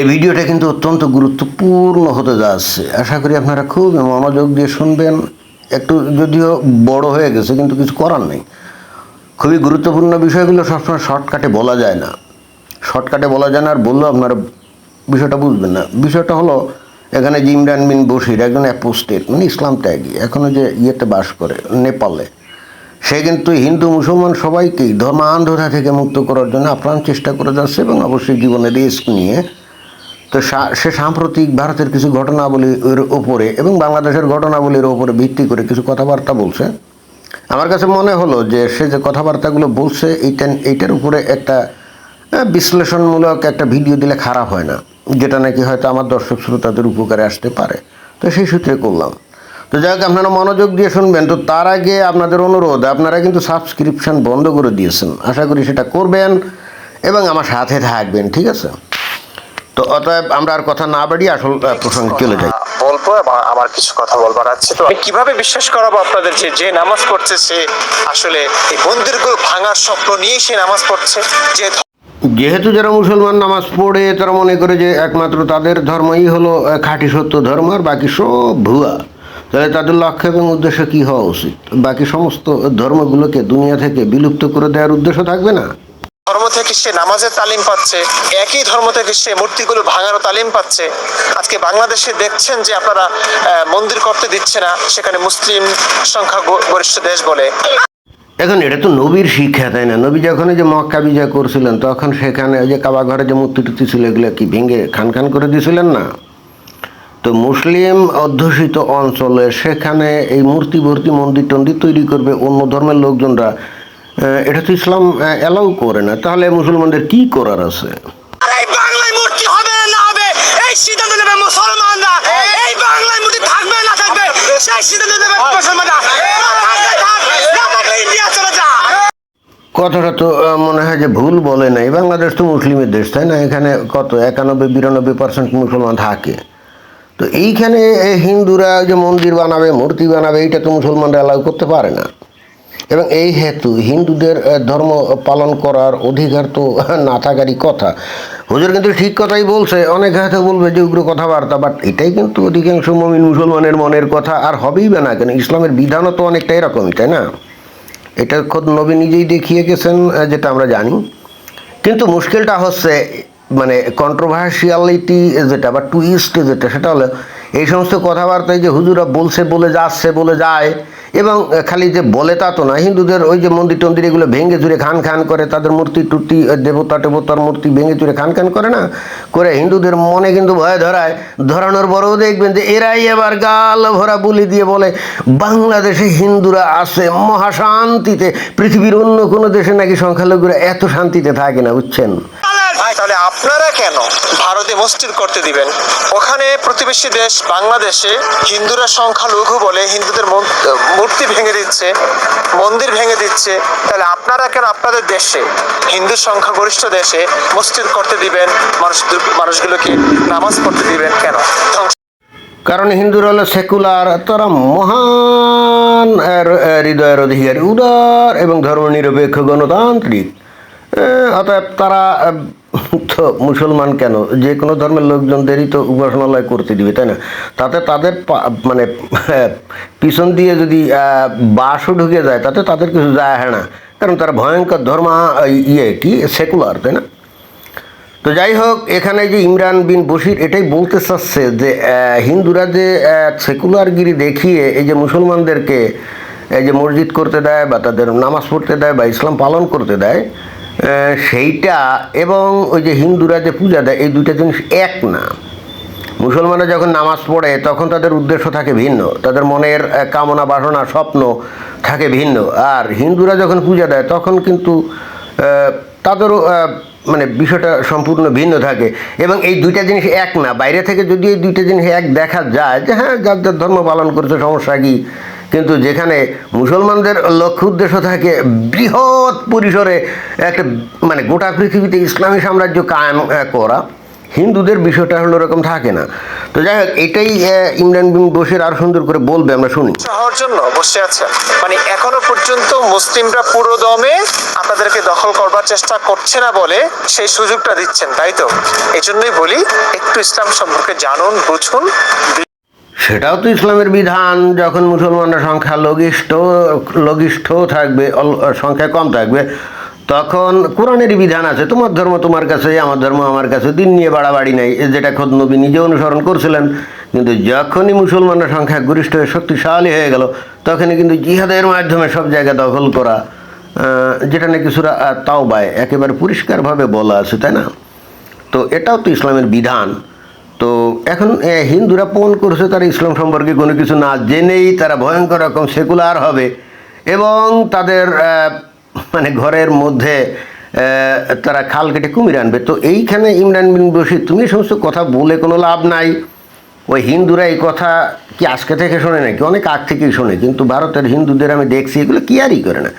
এই ভিডিওটা কিন্তু অত্যন্ত গুরুত্বপূর্ণ হতে যাচ্ছে। আশা করি আপনারা খুব মনোযোগ দিয়ে শুনবেন। একটু যদিও বড় হয়ে গেছে, কিন্তু কিছু করার নেই। খুবই গুরুত্বপূর্ণ বিষয়গুলো সবসময় শর্টকাটে বলা যায় না। শর্টকাটে বলা যায় না, আর বললেও আপনারা বিষয়টা বুঝবেন না। বিষয়টা হলো, এখানে যে ইমরান বিন বশির একজন অ্যাপোস্টেট, মানে ইসলাম ত্যাগী, এখনও যে ইয়েতে বাস করে নেপালে, সে কিন্তু হিন্দু মুসলমান সবাইকেই ধর্মান্ধতা থেকে মুক্ত করার জন্য আপ্রাণ চেষ্টা করে যাচ্ছে, এবং অবশ্যই জীবনে রিস্ক নিয়ে। তো সে সাম্প্রতিক ভারতের কিছু ঘটনাবলীর ওপরে এবং বাংলাদেশের ঘটনাবলীর ওপরে ভিত্তি করে কিছু কথাবার্তা বলছে। আমার কাছে মনে হলো যে সে যে কথাবার্তাগুলো বলছে এইটার উপরে একটা বিশ্লেষণমূলক একটা ভিডিও দিলে খারাপ হয় না, যেটা নাকি হয়তো আমার দর্শক শ্রোতাদের উপকারে আসতে পারে। তো সেই সূত্রে করলাম। তো যাই হোক, আপনারা মনোযোগ দিয়ে শুনবেন। তো তার আগে আপনাদের অনুরোধ, আপনারা কিন্তু সাবস্ক্রিপশন বন্ধ করে দিয়েছেন, আশা করি সেটা করবেন এবং আমার সাথে থাকবেন, ঠিক আছে? তো অতএব আমরা আর কথা না বাড়িয়ে আসল প্রসঙ্গে চলে যাই। বলবো এবং আমার কিছু কথা বলবার আছে। তো আমি কিভাবে বিশ্বাস করাবো আপনাদের যে নামাজ পড়ছে সে আসলে এই মন্দিরগুলো ভাঙার স্বপ্ন নিয়ে সে নামাজ পড়ছে? যেহেতু যারা মুসলমান নামাজ পড়ে, তারা মনে করে যে একমাত্র তাদের ধর্মই হলো খাঁটি সত্য ধর্ম, আর বাকি সব ভুয়া। তাহলে তাদের লক্ষ্য এবং উদ্দেশ্য কী হওয়া উচিত? বাকি সমস্ত ধর্মগুলোকে দুনিয়া থেকে বিলুপ্ত করে দেওয়ার উদ্দেশ্য থাকবে না? ধর্ম থেকে সে নামাজের তালিম পাচ্ছে, একই ধর্ম থেকে সে মূর্তিগুলো ভাঙারও তালিম পাচ্ছে। আজকে বাংলাদেশে দেখছেন যে আপনারা মন্দির করতে দিচ্ছে না, সেখানে মুসলিম সংখ্যা গরিষ্ঠ দেশ বলে। এখন এটা তো নবীর শিক্ষা, তাই না? নবী যখন যে মক্কা বিজয় করছিলেন, তখন সেখানে ওই যে কাবা ঘরে যে মূর্তি টুর্তি ছিল, এগুলো কি ভেঙে খান খান করে দিয়েছিলেন না? তো মুসলিম অধ্যুষিত অঞ্চলে সেখানে এই মূর্তি ভর্তি মন্দির টন্দির তৈরি করবে অন্য ধর্মের লোকজনরা, এটা তো ইসলাম অ্যালাউ করে না। তাহলে মুসলমানদের কি করার আছে? এই বাংলায় মূর্তি হবে না হবে এই সিদ্ধান্ত নেবে মুসলমানরা। এই বাংলায় মূর্তি থাকবে না থাকবে সেই সিদ্ধান্ত নেবে মুসলমানরা। ইন্ডিয়া চলে যা। কথাটা তো মনে হয় যে ভুল বলে নাই। বাংলাদেশ তো মুসলিমের দেশ, তাই না? এখানে কত 91-92% মুসলমান থাকে। তো এইখানে হিন্দুরা যে মন্দির বানাবে, মূর্তি বানাবে, এইটা তো মুসলমানরা অ্যালাউ করতে পারে না। এবং এই হেতু হিন্দুদের ধর্ম পালন করার অধিকার তো না থাকারই কথা। হুজুর কিন্তু ঠিক কথাই বলছে। অনেক হয়তো বলবে যে উগ্র কথাবার্তা, বাট এটাই কিন্তু অধিকাংশ মুমিন মুসলমানের মনের কথা। আর হবেই বা না কেন, ইসলামের বিধানও তো অনেকটা এরকমই, তাই না? এটা খোদ নবী নিজেই দেখিয়ে গেছেন, যেটা আমরা জানি। কিন্তু মুশকিলটা হচ্ছে, মানে কন্ট্রোভার্সিয়ালিটি যেটা বা টুইস্ট যেটা, সেটা হলো এই সমস্ত কথাবার্তায় যে হুজুরা বলছে, বলে যাচ্ছে, বলে যায়। এবং খালি যে বলে তা তো না, হিন্দুদের ওই যে মন্দির টন্দির এগুলো ভেঙে চুরে খান খান করে, তাদের মূর্তি টুর্তি দেবতা টেবতার মূর্তি ভেঙে চুরে খান খান করে না করে, হিন্দুদের মনে কিন্তু ভয় ধরায়। ধরানোর পরেও দেখবেন যে এরাই এবার গাল ভরা বুলি দিয়ে বলে বাংলাদেশে হিন্দুরা আছে মহাশান্তিতে, পৃথিবীর অন্য কোনো দেশে নাকি সংখ্যালঘুরা এত শান্তিতে থাকে না, বুঝছেন? তাহলে আপনারা কেন ভারতে মসজিদ করতে দিবেন? ওখানে প্রতিবেশী দেশ বাংলাদেশে হিন্দুরা সংখ্যালঘু বলে হিন্দুদের মূর্তি ভেঙে দিচ্ছে, মন্দির ভেঙে দিচ্ছে। তাহলে আপনারা কেন আপনাদের দেশে হিন্দু সংখ্যাগরিষ্ঠ দেশে মসজিদ করতে দিবেন? মানুষগুলোকে নামাজ পড়তে দিবেন কেন? কারণ হিন্দুরা হলো সেকুলার, তারা মহান হৃদয়ের অধিকারী, উদার এবং ধর্মনিরপেক্ষ গণতান্ত্রিক। অতএব তারা তো মুসলমান কেন, যে কোনো ধর্মের লোকজনদেরই তো উপাসনালয় করতে দিবে, তাই না? তাতে তাদের মানে পিছন দিয়ে যদি বাসও ঢুকে যায়, তাতে তাদের কিছু যায় হয় না, কারণ তারা ভয়ঙ্কর কি সেকুলার, তাই না? তো যাই হোক, এখানে যে ইমরান বিন বশির এটাই বলতে চাচ্ছে যে হিন্দুরা যে সেকুলারগিরি দেখিয়ে এই যে মুসলমানদেরকে এই যে মসজিদ করতে দেয় বা তাদের নামাজ পড়তে দেয় বা ইসলাম পালন করতে দেয়, সেইটা এবং ওই যে হিন্দুরা যে পূজা দেয়, এই দুইটা জিনিস এক না। মুসলমানরা যখন নামাজ পড়ে তখন তাদের উদ্দেশ্য থাকে ভিন্ন, তাদের মনের কামনা বাসনা স্বপ্ন থাকে ভিন্ন। আর হিন্দুরা যখন পূজা দেয় তখন কিন্তু তাদেরও মানে বিষয়টা সম্পূর্ণ ভিন্ন থাকে। এবং এই দুইটা জিনিস এক না। বাইরে থেকে যদি এই দুইটা জিনিস এক দেখা যায় যে হ্যাঁ, যার যার ধর্ম পালন করছে, সমস্যা কী? কিন্তু যেখানে মুসলমানদের লক্ষ্য উদ্দেশ্য থাকে বৃহৎ পরিসরে একটা মানে গোটা পৃথিবীতে ইসলামী সাম্রাজ্য কায়েম করা, হিন্দুদের বিষয়টা হলো ওরকম থাকে না। তো যাই হোক, এটাই ইমরান বিন বশির আর সুন্দর করে বলবে, আমরা শুনি। হওয়ার জন্য বসে আছেন, মানে এখনো পর্যন্ত মুসলিমরা পুরো দমে আপনাদেরকে দখল করবার চেষ্টা করছে না বলে সেই সুযোগটা দিচ্ছেন, তাই তো? এই জন্যই বলি একটু ইসলাম সম্পর্কে জানুন, বুঝুন। সেটাও তো ইসলামের বিধান, যখন মুসলমানরা সংখ্যা লঘিষ্ঠ থাকবে, সংখ্যা কম থাকবে, তখন কোরআনেরই বিধান আছে, তোমার ধর্ম তোমার কাছে, আমার ধর্ম আমার কাছে, দিন নিয়ে বাড়াবাড়ি নাই, যেটা খোদ নবী নিজে অনুসরণ করছিলেন। কিন্তু যখনই মুসলমানরা সংখ্যা গরিষ্ঠ হয়ে শক্তিশালী হয়ে গেল, তখনই কিন্তু জিহাদের মাধ্যমে সব জায়গা দখল করা, যেটা নাকি সূরা তাওবায় একেবারে পরিষ্কারভাবে বলা আছে, তাই না? তো এটাও তো ইসলামের বিধান। তো এখন হিন্দুরা পণ করছে তারা ইসলাম সম্পর্কে কোনো কিছু না জেনেই তারা ভয়ঙ্কর রকম সেকুলার হবে, এবং তাদের মানে ঘরের মধ্যে তারা খাল কেটে কুমির আনবে। তো এইখানে ইমরান বিন বশির, তুমি এই সমস্ত কথা বলে কোনো লাভ নাই। ওই হিন্দুরা এই কথা কি আজকে থেকে শোনে নাকি? অনেক আগ থেকেই শোনে, কিন্তু ভারতের হিন্দুদের আমি দেখছি এগুলো কেয়ারই করে না।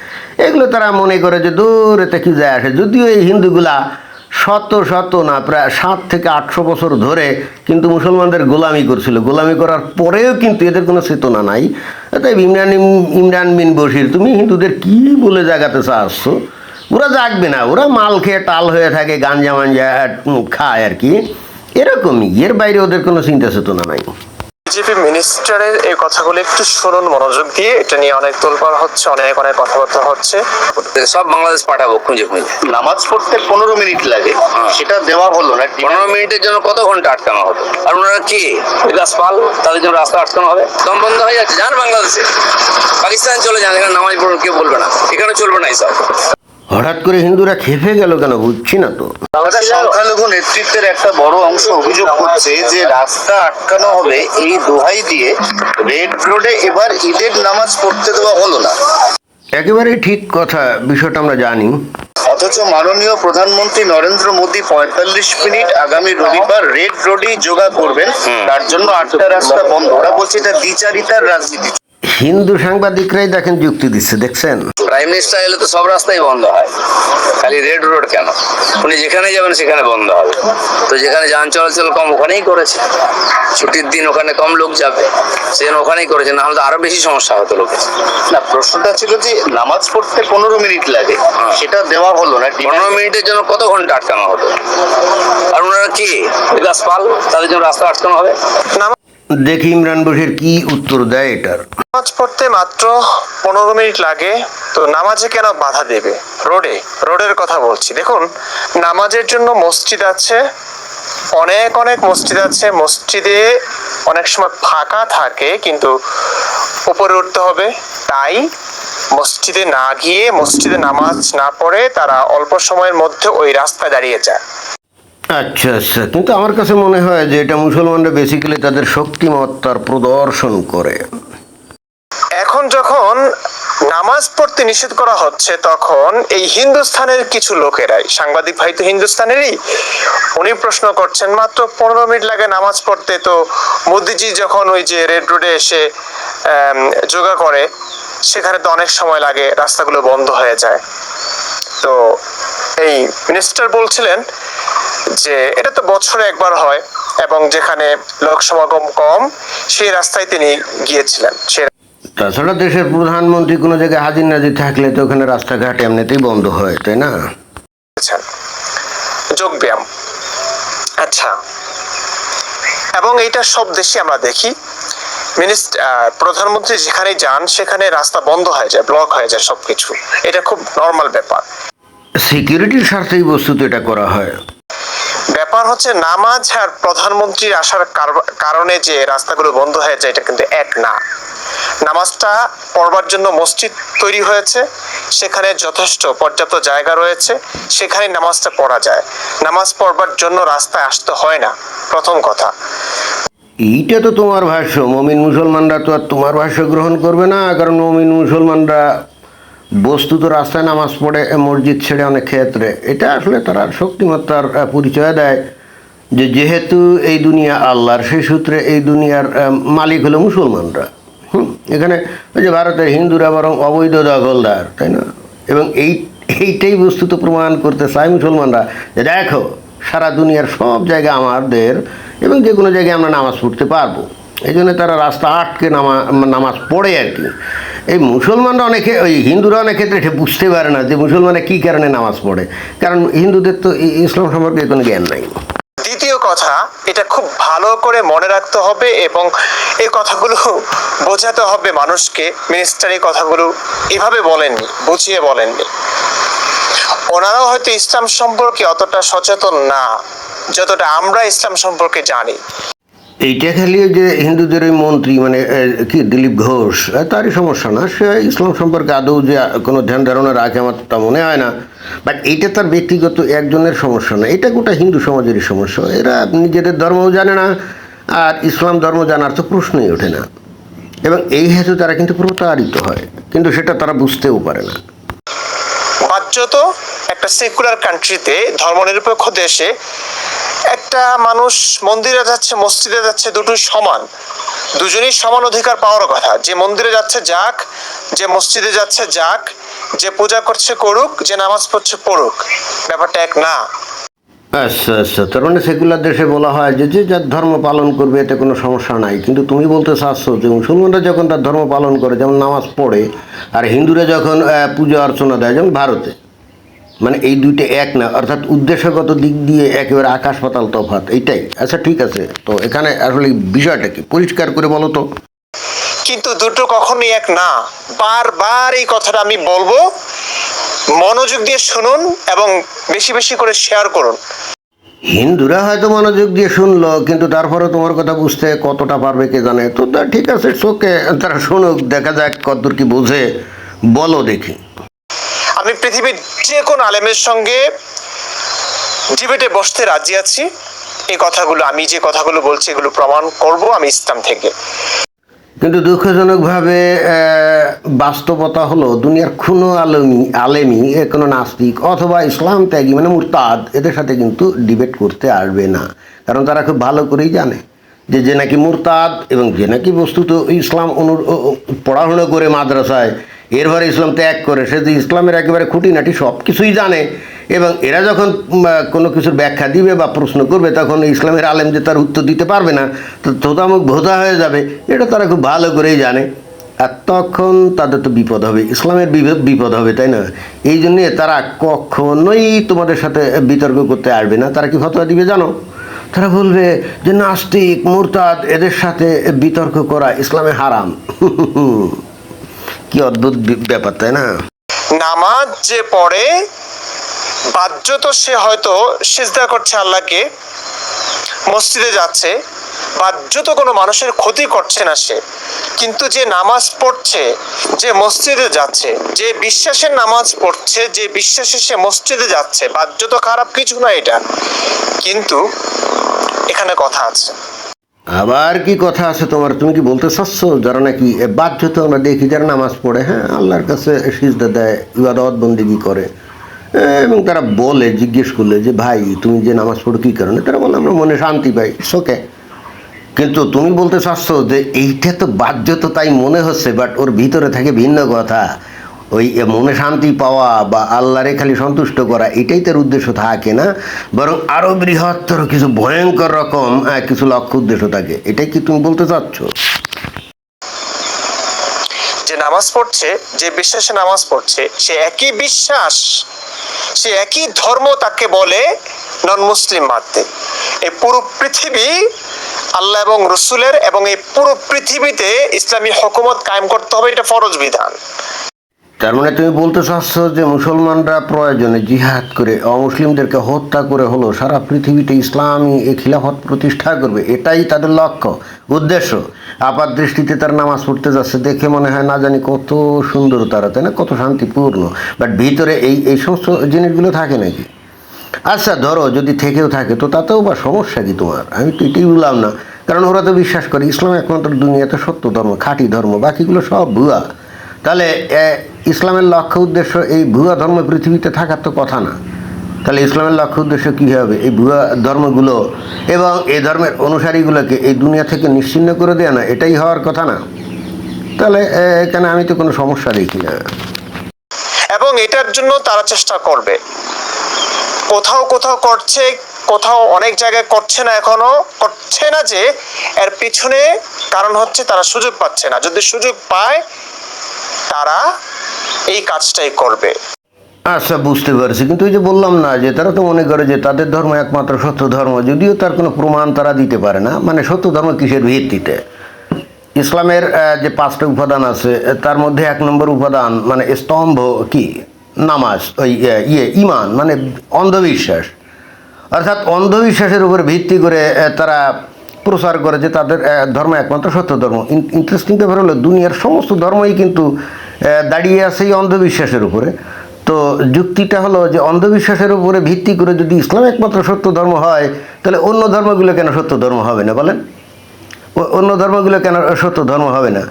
এগুলো তারা মনে করে যে দূর, এতে কি যায় আসে। যদিও এই হিন্দুগুলা শত না, প্রায় 700 থেকে 800 বছর ধরে কিন্তু মুসলমানদের গোলামি করছিল। গোলামি করার পরেও কিন্তু এদের কোনো চেতনা নাই। তাই ইমরান বিন বশির, তুমি হিন্দুদের কি বলে জাগাতে চাচ্ছ? ওরা জাগবে না, ওরা মাল খেয়ে টাল হয়ে থাকে, গাঞ্জা মাঞ্জা খায় আর কি, এরকমই। এর বাইরে ওদের কোনো চিন্তা চেতনা নাই। বিজেপি মিনিস্টারের এই কথাগুলো একটু শুনুন মনোযোগ দিয়ে। এটা নিয়ে অনেক তোলপাড় হচ্ছে, অনেক কথাবার্তা হচ্ছে। সব বাংলাদেশ পাঠাবো খুঁজে নামাজ পড়তে 15 মিনিট লাগে, সেটা দেওয়া হলো না। 15 মিনিটের জন্য কত ঘন্টা আটকানো হতো? আর ওনারা কি গাছপাল, তাদের জন্য রাস্তা আটকানো হবে? দম বন্ধ হয়ে যাচ্ছে। যান বাংলাদেশে, পাকিস্তান চলে যান, এখানে নামাজ পড়ুন, কেউ বলবে না, এখানে চলবে না এইসব। হঠাৎ করে হিন্দুরা খেপে গেল কেন বুঝছি না তো। সংখ্যালঘু নেতৃত্বের একটা বড় অংশ অভিযোগ করছে যে রাস্তা আটকানো হবে এই দোহাই দিয়ে রেড রোডে এবার ঈদের নামাজ পড়তে দেওয়া হলো না। একেবারেই ঠিক কথা, বিষয়টা আমরা জানি। অথচ মাননীয় প্রধানমন্ত্রী নরেন্দ্র মোদী 45 মিনিট আগামী রবিবার রেড রোডেই যোগা করবেন, তার জন্য 8টা রাস্তা বন্ধ। ওরা বলছে এটা দ্বিচারিতার রাজনীতি। হিন্দু সাংবাদিকরাই দেখেন যুক্তি দিচ্ছে, দেখছেন? প্রাইম মিনিস্টার এলে তো সব রাস্তাই বন্ধ হয়, খালি রেড রোড কেন? উনি যেখানে যাবেন সেখানে বন্ধ হবে। তো যেখানে যান চলাচল কম ওখানেই করেছে, ছুটির দিন ওখানে কম লোক যাবে, সেজন্য ওখানেই করেছে, না হলে তো আরো বেশি সমস্যা হতো লোকের। না, প্রশ্নটা ছিল যে নামাজ পড়তে 15 মিনিট লাগে, সেটা দেওয়া হলো না। 15 মিনিটের জন্য কত ঘন্টা আটকানো হতো? আর ওনারা কি গাছপাল, তাদের জন্য রাস্তা আটকানো হবে? দেখি ইমরান বশির কি উত্তর দেয় এটার। নামাজ পড়তে মাত্র 15 মিনিট লাগে, তো নামাজে কেন বাধা দেবে? রোডের কথা বলছি। দেখুন, নামাজের জন্য মসজিদ আছে, অনেক মসজিদ আছে। মসজিদে অনেক সময় ফাঁকা থাকে, কিন্তু উপরে উঠতে হবে। তাই মসজিদে না গিয়ে, মসজিদে নামাজ না পড়ে তারা অল্প সময়ের মধ্যে ওই রাস্তায় দাঁড়িয়ে যায়। আচ্ছা, কিন্তু আমার কাছে মনে হয় যে এটা মুসলমানরা বেসিক্যালি তাদের শক্তিমত্তার প্রদর্শন করে। এখন যখন নামাজ পড়তে নিষেধ করা হচ্ছে, তখন এই হিন্দুস্তানের কিছু লোকেরাই, সাংবাদিক ভাই তো হিন্দুস্তানেরই, উনি প্রশ্ন করছেন মাত্র 15 মিনিট লাগে নামাজ পড়তে, তো মোদিজি যখন ওই যে রেড রোডে এসে যোগা করে, সেখানে তো অনেক সময় লাগে, রাস্তাগুলো বন্ধ হয়ে যায়। তো এই মিনিস্টার বলছিলেন যে এটা তো বছরে একবার হয়, এবং যেখানে লোক সমাগম কম সেই রাস্তায় তিনি গিয়েছিলেন। তাছাড়া দেশের প্রধানমন্ত্রী কোনো জায়গায় হাজির নাজির থাকলে তো ওখানে রাস্তাঘাট এমনিতেই বন্ধ হয়, তাই না? যোগ ব্যায়াম, আচ্ছা। এবং এইটা সব দেশে আমরা দেখি, প্রধানমন্ত্রী যেখানে যান সেখানে রাস্তা বন্ধ হয়ে যায়, ব্লক হয়ে যায় সবকিছু। এটা খুব নর্মাল ব্যাপার। সিকিউরিটির স্বার্থেই বস্তুত এটা করা হয়। ব্যাপার হচ্ছে নামাজ আর প্রধানমন্ত্রীর আসার কারণে যে রাস্তাগুলো বন্ধ হয়ে যায়, এটা কিন্তু এক না। নামাজটা পড়বার জন্য মসজিদ তৈরি হয়েছে, সেখানে যথেষ্ট পর্যাপ্ত জায়গা রয়েছে, সেখানে নামাজটা পড়া যায়। নামাজ পড়বার জন্য রাস্তায় আসতে হয় না, প্রথম কথা। এইটা তো তোমার ভাষ্য, মুমিন মুসলমানরা তো আর তোমার ভাষ্য গ্রহণ করবে না, কারণ মুমিন মুসলমানরা বস্তুত রাস্তায় নামাজ পড়ে, মসজিদ ছেড়ে অনেক ক্ষেত্রে। এটা আসলে তারা শক্তিমত্তার পরিচয় দেয়, যে যেহেতু এই দুনিয়া আল্লাহর, সেই সূত্রে এই দুনিয়ার মালিক হলো মুসলমানরা। এখানে ওই যে ভারতের হিন্দুরা বরং অবৈধ দখলদার, তাই না? এবং এইটাই বস্তুত প্রমাণ করতে চায় মুসলমানরা, যে দেখো সারা দুনিয়ার সব জায়গায় আমাদের এবং যে কোনো জায়গায় আমরা নামাজ পড়তে পারবো। এই জন্য তারা রাস্তা আটকে নামাজ পড়ে আর কি। এই মুসলমানরা অনেকে, ওই হিন্দুরা অনেক ক্ষেত্রে এটা বুঝতে পারে না যে মুসলমানরা কী কারণে নামাজ পড়ে, কারণ হিন্দুদের তো ইসলাম সম্পর্কে কোনো জ্ঞান নাই। দ্বিতীয় কথা, এটা খুব ভালো করে মনে রাখতে হবে এবং এই কথাগুলো বোঝাতে হবে মানুষকে। মিনিস্টার এই কথাগুলো এভাবে বলেননি, বুঝিয়ে বলেননি। ওনারাও হয়তো ইসলাম সম্পর্কে অতটা সচেতন না যতটা আমরা ইসলাম সম্পর্কে জানি। এইটা খালি যে হিন্দুদের ওই মন্ত্রী মানে কি দিলীপ ঘোষ, তারই সমস্যা না, সে ইসলাম সম্পর্কে আদৌ যে কোনো ধ্যান ধারণা রাখে আমার তা মনে হয় না। বাট এইটা তার ব্যক্তিগত একজনের সমস্যা না, এটা গোটা হিন্দু সমাজেরই সমস্যা। এরা নিজেদের ধর্মও জানে না, আর ইসলাম ধর্ম জানার তো প্রশ্নই ওঠে না, এবং এই হেতু তারা কিন্তু প্রতারিত হয়, কিন্তু সেটা তারা বুঝতেও পারে না। বাহ্যত একটা সেকুলার কান্ট্রিতে, ধর্মনিরপেক্ষ দেশে, একটা মানুষ মন্দিরে যাচ্ছে, মসজিদে যাচ্ছে, দুটোই সমান, দুজনেই সমান অধিকার পাওয়ার কথা। যে মন্দিরে যাচ্ছে যাক, যে মসজিদে যাচ্ছে যাক, যে পূজা করছে করুক, যে নামাজ পড়ছে পড়ুক, ব্যাপারটা এক না। আচ্ছা আচ্ছা, তার মানে সেকুলার দেশে বলা হয় যে যে যার ধর্ম পালন করবে এতে কোনো সমস্যা নাই, কিন্তু তুমি বলতে চাচ্ছ যে মুসলমানরা যখন তার ধর্ম পালন করে, যেমন নামাজ পড়ে, আর হিন্দুরা যখন পূজা অর্চনা দেয়, যেমন ভারতে, মানে এই দুইটা এক না, অর্থাৎ উদ্দেশ্যগত দিক দিয়ে একেবারে আকাশ পাতাল তফাৎ, এইটাই। আচ্ছা ঠিক আছে, তো এখানে আসলে বিষয়টা কি পরিষ্কার করে বলো তো। কিন্তু দুটো কখনোই এক না। বারবার এই কথাটা আমি বলবো, মনোযোগ দিয়ে শুনুন এবং বেশি বেশি করে শেয়ার করুন। হিন্দুরা হয়তো মনোযোগ দিয়ে শুনলো, কিন্তু তারপরে তোমার কথা বুঝতে কতটা পারবে কে জানে। তো তা ঠিক আছে, শোকে তারা শুনুক, দেখা যাক কতদূর কি বোঝে, বলো দেখি। আমি পৃথিবীর যে কোনো আলেমের সঙ্গে ডিবেটে বসতে রাজি আছি। এই কথাগুলো, আমি যে কথাগুলো বলছি, এগুলো প্রমাণ করব আমি ইসলাম থেকে। কিন্তু দুঃখজনকভাবে বাস্তবতা হলো দুনিয়ার কোনো আলেমি কোনো নাস্তিক অথবা ইসলাম ত্যাগী মানে মুরতাদ এদের সাথে কিন্তু ডিবেট করতে আসবে না, কারণ তারা খুব ভালো করেই জানে যে যে নাকি মুরতাদ এবং যে নাকি বস্তুত ইসলাম পড়াশোনা করে মাদ্রাসায়, এরপরে ইসলাম ত্যাগ করে, সে যে ইসলামের একেবারে খুঁটিনাটি সব কিছুই জানে, এবং এরা যখন কোনো কিছুর ব্যাখ্যা দিবে বা প্রশ্ন করবে, তখন ইসলামের আলেম যে তার উত্তর দিতে পারবে না, তো তোতামুখ ভোতা হয়ে যাবে, এটা তারা খুব ভালো করেই জানে। আর তখন তাদের তো বিপদ হবে, ইসলামের বিপদ হবে, তাই না? এই জন্যে তারা কখনোই তোমাদের সাথে বিতর্ক করতে আসবে না। তারা কি ফতোয়া দিবে জানো? তারা বলবে যে নাস্তিক মুরতাদ এদের সাথে বিতর্ক করা ইসলামে হারাম। কি অদ্ভুত ব্যাপার, তাই না? নামাজ যে পড়ে, বাহ্যত সে হয়তো সিজদা করছে আল্লাহকে, মসজিদে যাচ্ছে, বাহ্যত কোনো মানুষের ক্ষতি করছে না সে, কিন্তু যে নামাজ পড়ছে, যে মসজিদে যাচ্ছে, যে বিশ্বাসের নামাজ পড়ছে, যে বিশ্বাসে সে মসজিদে যাচ্ছে, বাহ্যত খারাপ কিছু না এটা, কিন্তু এখানে কথা আছে। আবার কি কথা আছে তোমার? তুমি কি বলতে চাচ্ছ যারা নাকি বাধ্যত আমরা দেখি যারা নামাজ পড়ে, হ্যাঁ, আল্লাহর কাছে সিজদা দেয়, ইবাদত বন্দেগী করে, এবং তারা বলে, জিজ্ঞেস করলে যে ভাই তুমি যে নামাজ পড়ো কী কারণে, তারা বলে আমরা মনে শান্তি পাই, ওকে। কিন্তু তুমি বলতে চাচ্ছ যে এইটা তো বাধ্যত তাই মনে হচ্ছে, বাট ওর ভিতরে থাকে ভিন্ন কথা। ওই মনে শান্তি পাওয়া বা আল্লাহরে খালি সন্তুষ্ট করা, এটাই তার উদ্দেশ্য থাকে না, বরং আরও বৃহত্তর কিছু ভয়ঙ্কর রকম কিছু লক্ষ্য উদ্দেশ্য থাকে। এটাই কি তুমি বলতে চাচ্ছ? যে নামাজ পড়ছে, যে বিশ্বাসে নামাজ পড়ছে, সে একই বিশ্বাস, সে একই ধর্ম, তাকে বলে নন মুসলিম মানতে। এই পুরো পৃথিবী আল্লাহ এবং রসুলের, এবং এই পুরো পৃথিবীতে ইসলামী হুকুমত কায়েম করতে হবে, এটা ফরজ বিধান। তার মানে তুমি বলতে চাচ্ছ যে মুসলমানরা প্রয়োজনে জিহাদ করে অমুসলিমদেরকে হত্যা করে হলো সারা পৃথিবীতে ইসলামী খিলাফত প্রতিষ্ঠা করবে, এটাই তাদের লক্ষ্য উদ্দেশ্য। আপাত দৃষ্টিতে তার নামাজ পড়তে যাচ্ছে দেখে মনে হয় না জানি কত সুন্দর তারা, তাই না, কত শান্তিপূর্ণ, বাট ভিতরে এই সমস্ত জিনিসগুলো থাকে নাকি? আচ্ছা ধরো যদি থেকেও থাকে, তো তাতেও বা সমস্যা কি তোমার? আমি তো এটাই বললাম না, কারণ ওরা তো বিশ্বাস করে ইসলাম একমাত্র দুনিয়াতে সত্য ধর্ম, খাঁটি ধর্ম, বাকিগুলো সব ভুয়া। তাহলে ইসলামের লক্ষ্য উদ্দেশ্য এই ভুয়া ধর্ম পৃথিবীতে থাকার তো কথা না। তাহলে ইসলামের লক্ষ্য উদ্দেশ্য কী হবে? এই ভুয়া ধর্মগুলো এবং এই ধর্মের অনুসারীগুলোকে এই দুনিয়া থেকে নিশ্চিহ্ন করে দেয়া না, এটাই হওয়ার কথা না? তাহলে এখানে আমি তো কোনো সমস্যা দেখি না। এবং এটার জন্য তারা চেষ্টা করবে, কোথাও কোথাও করছে, কোথাও অনেক জায়গায় করছে না, এখনো করছে না, যে এর পিছনে কারণ হচ্ছে তারা সুযোগ পাচ্ছে না। যদি সুযোগ পায় তারা এই কাজটাই করবে। আচ্ছা, বুঝতে পারছি, কিন্তু ওই যে বললাম না যে তারা তো মনে করে যে তাদের ধর্ম একমাত্র সত্য ধর্ম, যদিও তার কোনো প্রমাণ তারা দিতে পারে না। মানে সত্য ধর্ম কিসের ভিত্তিতে? ইসলামের যে 5টা উপাদান আছে তার মধ্যে 1 নম্বর উপাদান মানে স্তম্ভ কি? নামাজ, ওই ইমান মানে অন্ধবিশ্বাস। অর্থাৎ অন্ধবিশ্বাসের উপর ভিত্তি করে তারা প্রচার করে যে তাদের ধর্ম একমাত্র সত্য ধর্ম। ইন্টারেস্টিং ব্যাপার হলো দুনিয়ার সমস্ত ধর্মই কিন্তু দাঁড়িয়ে আছে এই অন্ধবিশ্বাসের উপরে। তো যুক্তিটা হলো যে অন্ধবিশ্বাসের উপরে ভিত্তি করে যদি ইসলাম একমাত্র সত্য ধর্ম হয়, তাহলে অন্য ধর্মগুলো কেন সত্য ধর্ম হবে না বলেন? অন্য ধর্মগুলো কেন সত্য ধর্ম হবে না?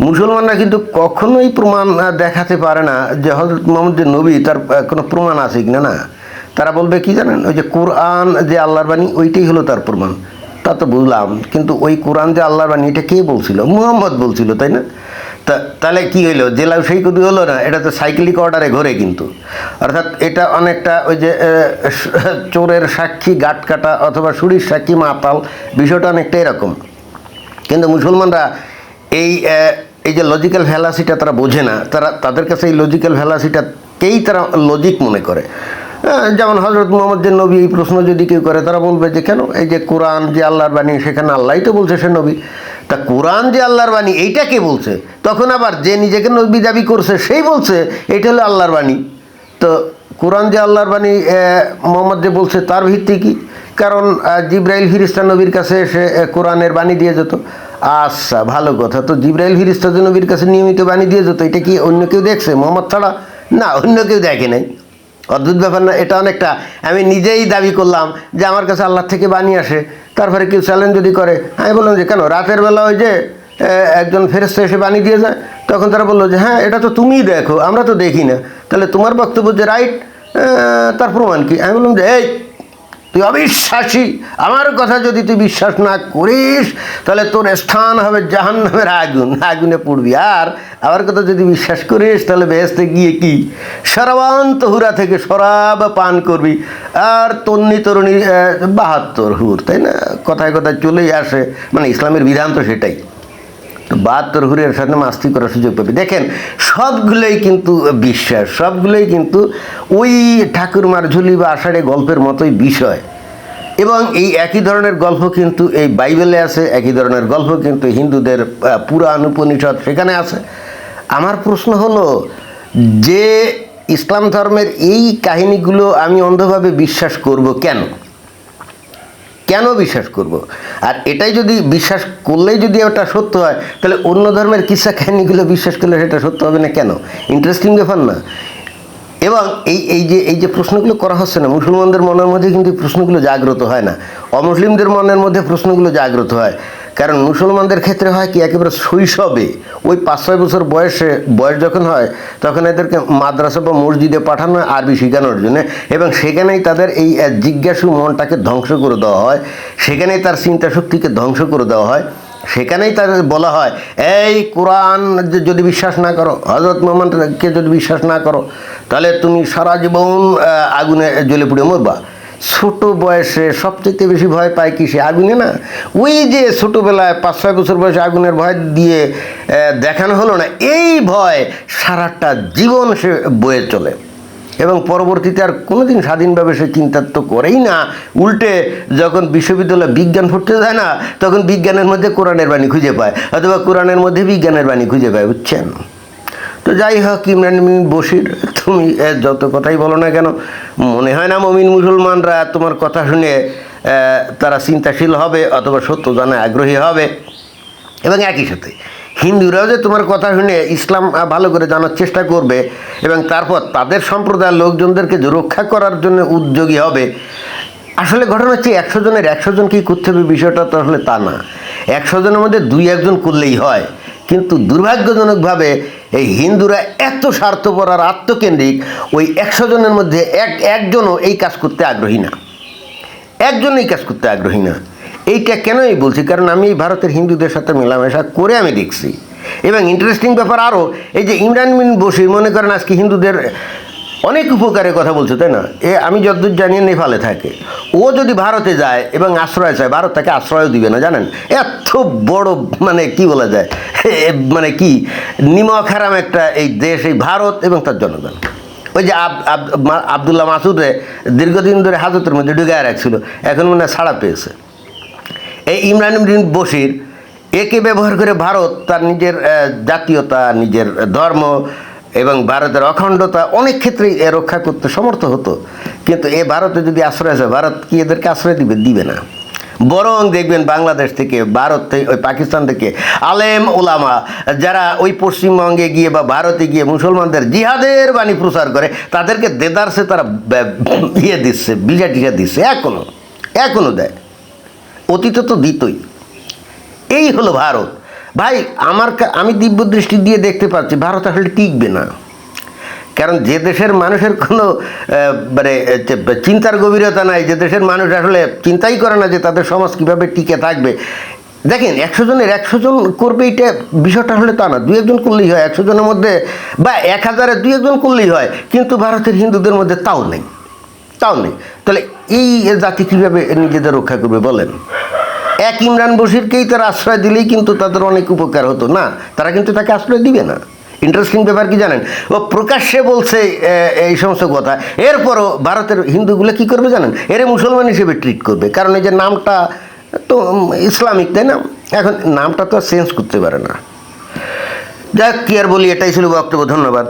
মুসলমানরা কিন্তু কখনোই প্রমাণ দেখাতে পারে না যে হযরত মুহাম্মদ যে নবী তার কোনো প্রমাণ আছে কিনা। না, তারা বলবে কি জানেন, ওই যে কোরআন যে আল্লাহর বাণী ওইটাই হলো তার প্রমাণ। তা তো বুঝলাম, কিন্তু ওই কোরআন যে আল্লাহর বাণী এটা কে বলছিল? মুহাম্মদ বলছিল, তাই না? তাহলে কি হইলো? জেলাও সেই কদি হলো না? এটা তো সাইক্লিক অর্ডারে ঘোরে কিন্তু। অর্থাৎ এটা অনেকটা ওই যে চোরের সাক্ষী গাট কাটা অথবা সুরির সাক্ষী মাতাল, বিষয়টা অনেকটা এরকম। কিন্তু মুসলমানরা এই এই যে লজিক্যাল ফ্যালাসিটা তারা বোঝে না। তাদের কাছে এই লজিক্যাল ফ্যালাসিটাকেই তারা লজিক মনে করে। যেমন হযরত মুহাম্মদ যে নবী, এই প্রশ্ন যদি কেউ করে তারা বলবে যে কেন, এই যে কোরআন যে আল্লাহর বাণী সেখানে আল্লাহই তো বলছে সে নবী। তা কোরআন যে আল্লাহর বাণী এইটা কে বলছে? তখন আবার যে নিজেকে নবী দাবি করছে সেই বলছে এটা হলো আল্লাহর বাণী। তো কোরআন যে আল্লাহর বাণী মুহাম্মদ যে বলছে তার ভিত্তি কি? কারণ জিবরাইল ফিরিস্তা নবীর কাছে এসে কোরআনের বাণী দিয়ে যেত। আচ্ছা, ভালো কথা। তো জিবরাইল ফিরিস্তা যে নবীর কাছে নিয়মিত বাণী দিয়ে যেত, এটা কি অন্য কেউ দেখছে মুহাম্মদ ছাড়া? না, অন্য কেউ দেখে নাই। অদ্ভুত ব্যাপার না? এটা অনেকটা আমি নিজেই দাবি করলাম যে আমার কাছে আল্লাহ থেকে বাণী আসে, তারপরে কেউ চ্যালেঞ্জ যদি করে, আমি বললাম যে কেন রাতের বেলা ওই যে একজন ফেরেশতা এসে বাণী দিয়ে যায়, তখন তারা বললো যে হ্যাঁ এটা তো তুমিই দেখো, আমরা তো দেখি না, তাহলে তোমার বক্তব্য যে রাইট, তার প্রমাণ কি? আমি বললাম যে এই তুই অবিশ্বাসী, আমার কথা যদি তুই বিশ্বাস না করিস তাহলে তোর স্থান হবে জাহান্নামের আগুনে পড়বি। আর আমার কথা যদি বিশ্বাস করিস তাহলে বেহেশতে গিয়ে কি সরাবান তহুরা থেকে শরাব পান করবি, আর তন্নি তরুণী 72 হুর, তাই না? কথায় কথায় চলেই আসে, মানে ইসলামের বিধান তো সেটাই। তো 72 হুরের সাথে মাস্তি করার সুযোগ পাবি। দেখেন, সবগুলোই কিন্তু বিশ্বাস, সবগুলোই কিন্তু ওই ঠাকুরমার ঝুলি বা আষাঢ়ে গল্পের মতোই বিষয়। এবং এই একই ধরনের গল্প কিন্তু এই বাইবেলে আছে, একই ধরনের গল্প কিন্তু হিন্দুদের পুরাণ উপনিষদ সেখানে আছে। আমার প্রশ্ন হলো যে ইসলাম ধর্মের এই কাহিনীগুলো আমি অন্ধভাবে বিশ্বাস করব কেন? কেন বিশ্বাস করব? আর এটাই যদি বিশ্বাস করলেই যদি ওটা সত্য হয়, তাহলে অন্য ধর্মের কিসা কাহিনীগুলো বিশ্বাস করলে সেটা সত্য হবে না কেন? ইন্টারেস্টিং ব্যাপার না? এবং এই যে প্রশ্নগুলো করা হচ্ছে না, মুসলমানদের মনের মধ্যে কিন্তু প্রশ্নগুলো জাগ্রত হয় না, অমুসলিমদের মনের মধ্যে প্রশ্নগুলো জাগ্রত হয়। কারণ মুসলমানদের ক্ষেত্রে হয় কি, একেবারে শৈশবে ওই 5-6 বছর বয়স যখন হয় তখন এদেরকে মাদ্রাসা বা মসজিদে পাঠানো হয় আরবি শেখানোর জন্য, এবং সেখানেই তাদের এই জিজ্ঞাসু মনটাকে ধ্বংস করে দেওয়া হয়, সেখানেই তার চিন্তা শক্তিকে ধ্বংস করে দেওয়া হয়। সেখানেই তাদের বলা হয় এই কোরআন যদি বিশ্বাস না করো, হযরত মুহাম্মদকে যদি বিশ্বাস না করো, তাহলে তুমি সারা জীবন আগুনে জ্বলে পুড়ে মরবা। ছোট বয়সে সবচেয়ে বেশি ভয় পায় কি? সে আগুনে না? ওই যে ছোটোবেলায় 5-6 বছর বয়সে আগুনের ভয় দিয়ে দেখানো হলো না, এই ভয় সারাটা জীবন সে বয়ে চলে, এবং পরবর্তীতে আর কোনোদিন স্বাধীনভাবে সে চিন্তা তো করেই না। উল্টে যখন বিশ্ববিদ্যালয়ে বিজ্ঞান পড়তে যায় না, তখন বিজ্ঞানের মধ্যে কোরআনের বাণী খুঁজে পায়, অথবা কোরআনের মধ্যে বিজ্ঞানের বাণী খুঁজে পায়, বুঝছেন? তো যাই হোক, ইমরান বশির, তুমি যত কথাই বলো না কেন, মনে হয় না মুমিন মুসলমানরা তোমার কথা শুনে তারা চিন্তাশীল হবে অথবা সত্য জানে আগ্রহী হবে। এবং একই সাথে হিন্দুরাও যে তোমার কথা শুনে ইসলাম ভালো করে জানার চেষ্টা করবে এবং তারপর তাদের সম্প্রদায়ের লোকজনদেরকে রক্ষা করার জন্য উদ্যোগী হবে। আসলে ঘটনা হচ্ছে 100 জনের 100 জনকেই করতে হবে, বিষয়টা তো আসলে তা না। 100 জনের মধ্যে 2-1 জন করলেই হয়। কিন্তু দুর্ভাগ্যজনকভাবে এই হিন্দুরা এত স্বার্থপর আর আত্মকেন্দ্রিক, ওই 100 জনের মধ্যে একজনও এই কাজ করতে আগ্রহী না, একজন এই কাজ করতে আগ্রহী না। এইটা কেনই বলছি, কারণ আমি ভারতের হিন্দুদের সাথে মেলামেশা করে আমি দেখছি। এবং ইন্টারেস্টিং ব্যাপার আরও, এই যে ইমরান বশির, মনে করেন আজকে হিন্দুদের অনেক উপকারের কথা বলছে, তাই না? আমি যতদূর জানি নেপালে থাকে। ও যদি ভারতে যায় এবং আশ্রয় চায়, ভারত তাকে আশ্রয়ও দিবে না, জানেন? এত বড় মানে কি বলা যায়, মানে কি নিমক হারাম একটা এই দেশ, এই ভারত এবং তার জনগণ। ওই যে আবদুল্লাহ মাসুদে দীর্ঘদিন ধরে হাজতের মধ্যে ঢুকায় রাখছিল, এখন মনে হয় ছাড়া পেয়েছে। এই ইমরান বশির একে ব্যবহার করে ভারত তার নিজের জাতীয়তা, নিজের ধর্ম এবং ভারতের অখণ্ডতা অনেক ক্ষেত্রেই রক্ষা করতে সমর্থ হতো। কিন্তু ভারতে যদি আশ্রয় আছে, ভারত কি এদেরকে আশ্রয় দিবে না। বরং দেখবেন বাংলাদেশ থেকে, ভারত থেকে, ওই পাকিস্তান থেকে আলেম ওলামা যারা ওই পশ্চিমবঙ্গে গিয়ে বা ভারতে গিয়ে মুসলমানদের জিহাদের বাণী প্রচার করে, তাদেরকে দেদারসে তারা দিচ্ছে, ভিসা টিসা দিচ্ছে, এখনো দেয়। অতীতে তো দিতই। এই হলো ভারত। ভাই আমি দিব্য দৃষ্টি দিয়ে দেখতে পাচ্ছি ভারত আসলে টিকবে না। কারণ যে দেশের মানুষের কোনো মানে চিন্তার গভীরতা নাই, যে দেশের মানুষ আসলে চিন্তাই করে না যে তাদের সমাজ কীভাবে টিকে থাকবে। দেখেন 100 জনের 100 জন করবে, এটা বিষয়টা হলে তা না। 2-1 জন করলেই হয় 100 জনের মধ্যে, বা 1000-এ 2-1 জন করলেই হয়। কিন্তু ভারতের হিন্দুদের মধ্যে তাও নেই। তাহলে এই জাতি কীভাবে নিজেদের রক্ষা করবে বলেন? এক ইমরান বশিরকেই তারা আশ্রয় দিলেই কিন্তু তাদের অনেক উপকার হতো না, তারা কিন্তু তাকে আশ্রয় দিবে না। ইন্টারেস্টিং ব্যাপার কি জানেন, ও প্রকাশ্যে বলছে এই সমস্ত কথা, এরপরও ভারতের হিন্দুগুলো কি করবে জানেন, এরে মুসলমান হিসেবে ট্রিট করবে। কারণ এই যে নামটা তো ইসলামিক, তাই না? এখন নামটা তো চেঞ্জ করতে পারে না। যাক, কি আর বলি, এটাই ছিল বক্তব্য। ধন্যবাদ।